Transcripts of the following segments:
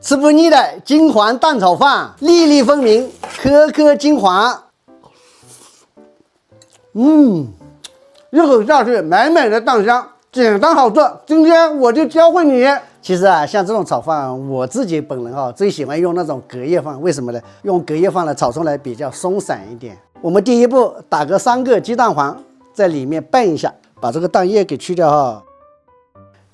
吃不腻的金黄蛋炒饭，粒粒分明，颗颗金黄。一口下去，美美的蛋香，简单好做。今天我就教会你。其实啊，像这种炒饭，我自己本人最喜欢用那种隔夜饭。为什么呢？用隔夜饭呢，炒出来比较松散一点。我们第一步打个3个鸡蛋黄在里面拌一下，把这个蛋液给去掉哈。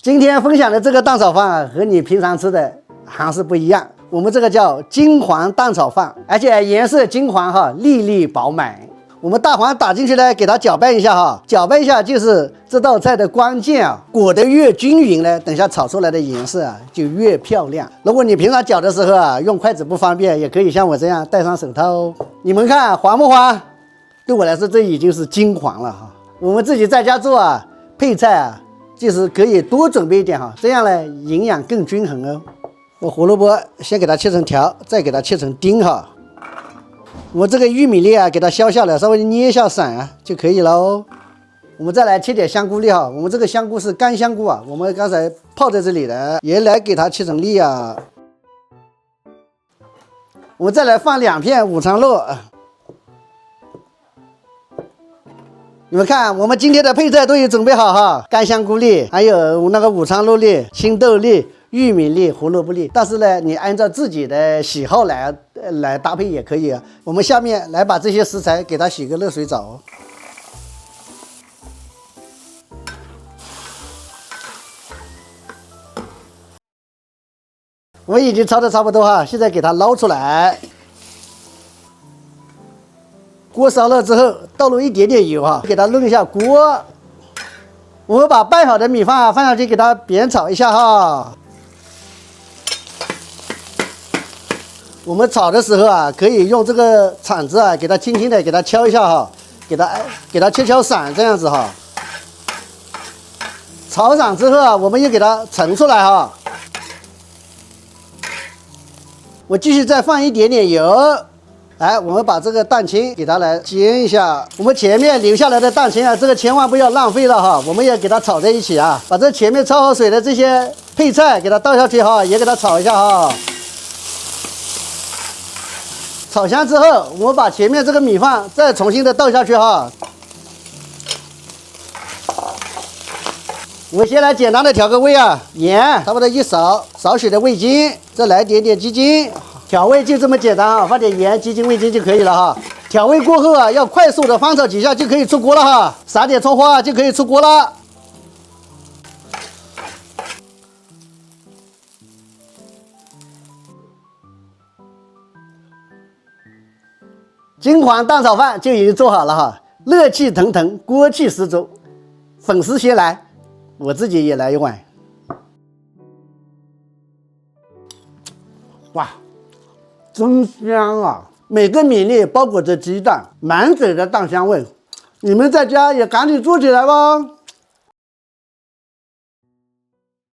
今天分享的这个蛋炒饭和你平常吃的还是不一样。我们这个叫金黄蛋炒饭，而且颜色金黄粒粒饱满。我们大黄打进去呢，给它搅拌一下搅拌一下就是这道菜的关键啊。裹得越均匀呢，等下炒出来的颜色就越漂亮。如果你平常搅的时候用筷子不方便，也可以像我这样戴上手套哦。你们看黄不黄？对我来说这已经是金黄了我们自己在家做配菜就是可以多准备一点这样呢营养更均衡哦。我胡萝卜先给它切成条，再给它切成丁我这个玉米粒给它削下来，稍微捏一下散就可以了哦。我们再来切点香菇粒我们这个香菇是干香菇我们刚才泡在这里的，也来给它切成粒我们再来放2片午餐肉。你们看，我们今天的配菜都已准备好干香菇粒，还有那个午餐肉粒、青豆粒、玉米粒、胡萝卜粒。但是呢，你按照自己的喜好来搭配也可以我们下面来把这些食材给它洗个热水澡我已经焯的差不多现在给它捞出来。锅烧了之后，倒入一点点油给它润一下锅。我们把拌好的米饭放上去，给它煸炒一下我们炒的时候可以用这个铲子给它轻轻的给它敲一下给它敲散，这样子炒散之后我们又给它盛出来我继续再放一点点油。我们把这个蛋清给它来煎一下。我们前面留下来的蛋清这个千万不要浪费了我们也给它炒在一起把这前面焯好水的这些配菜给它倒下去也给它炒一下炒香之后，我们把前面这个米饭再重新的倒下去我们先来简单的调个味盐差不多1勺，少许的味精，再来点点鸡精。调味就这么简单放点盐、鸡精、味精就可以了调味过后要快速的翻炒几下就可以出锅了撒点葱花就可以出锅了。金黄蛋炒饭就已经做好了热气腾腾，锅气十足。粉丝先来，我自己也来一碗。哇！真香每个米粒包裹着鸡蛋，满嘴的蛋香味。你们在家也赶紧做起来吧。